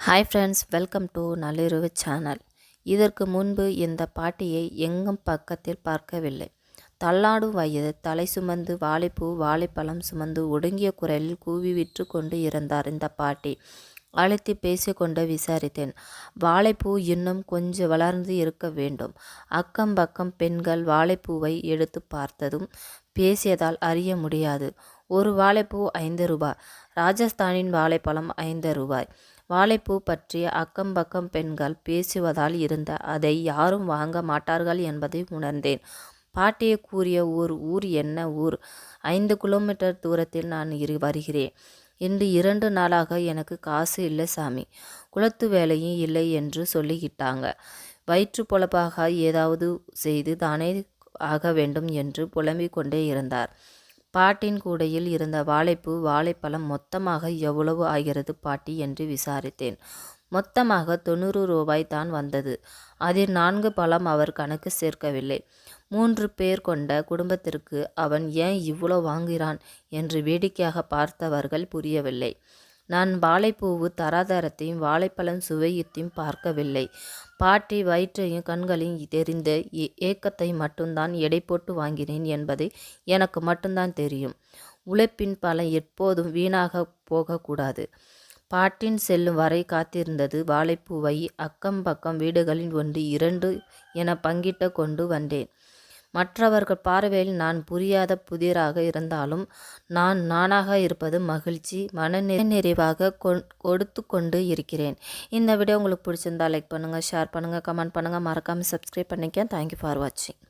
Hi friends, welcome to நள்ளிரவு channel. இதற்கு முன்பு இந்த பாட்டியை எங்கும் பக்கத்தில் பார்க்கவில்லை. தள்ளாடும் வயது, தலை சுமந்து வாழைப்பூ வாழைப்பழம் சுமந்து ஒடுங்கிய குரலில் கூவி விற்று கொண்டு இருந்தார் இந்த பாட்டி. அழைத்து பேசிக்கொண்டு விசாரித்தேன். வாழைப்பூ இன்னும் கொஞ்சம் வளர்ந்து இருக்க வேண்டும். அக்கம் பக்கம் பெண்கள் வாழைப்பூவை எடுத்து பார்த்ததும் பேசியதால் அறிய முடியாது. ஒரு வாழைப்பூ 5 ரூபாய். ராஜஸ்தானின் வாழைப்பழம் 5 ரூபாய். வாழைப்பூ பற்றிய அக்கம் பக்கம் பெண்கள் பேசுவதால் இருந்த அதை யாரும் வாங்க மாட்டார்கள் என்பதை உணர்ந்தேன். பாட்டியை கூறிய ஊர் என்ன ஊர்? 5 கிலோமீட்டர் தூரத்தில் நான் வருகிறேன். இன்று 2 நாளாக எனக்கு காசு இல்லை சாமி. குளத்து வேலையும் இல்லை என்று சொல்லிக்கிட்டாங்க. வயிற்று பொழப்பாக ஏதாவது செய்து தானே ஆக வேண்டும் என்று புலம்பிக் கொண்டே இருந்தார். பாட்டின் கூடையில் இருந்த வாழைப்பூ வாழைப்பழம் மொத்தமாக எவ்வளவு ஆகிறது பாட்டி என்று விசாரித்தேன். மொத்தமாக 90 ரூபாய் தான் வந்தது. அதில் 4 பழம் அவர் கணக்கு சேர்க்கவில்லை. 3 பேர் கொண்ட குடும்பத்திற்கு அவன் ஏன் இவ்வளோ வாங்குகிறான் என்று வேடிக்கையாக பார்த்தவர்கள் புரியவில்லை. நான் வாழைப்பூவு தராதரத்தையும் வாழைப்பழம் சுவையத்தையும் பார்க்கவில்லை. பாட்டி வயிற்றையும் கண்களையும் தெரிந்த ஏக்கத்தை மட்டும்தான் எடை போட்டு வாங்கினேன் என்பது எனக்கு மட்டும்தான் தெரியும். உழைப்பின் பலன் எப்போதும் வீணாக போகக்கூடாது. பாட்டின் செல்லும் வரை காத்திருந்தது வாழைப்பூவை அக்கம் பக்கம் வீடுகளில் 1, 2 என பங்கிட்டு கொண்டு வந்தேன். மற்றவர்கள் பார்வையில் நான் புரியாத புதிராக இருந்தாலும் நானாக இருப்பது மகிழ்ச்சி, மனநிறைவாக கொடுத்து கொண்டு இருக்கிறேன். இந்த வீடியோ உங்களுக்கு பிடிச்சிருந்தா லைக் பண்ணுங்கள், ஷேர் பண்ணுங்கள், கமெண்ட் பண்ணுங்கள், மறக்காமல் சப்ஸ்கிரைப் பண்ணிக்க. தேங்க்யூ ஃபார் வாட்சிங்.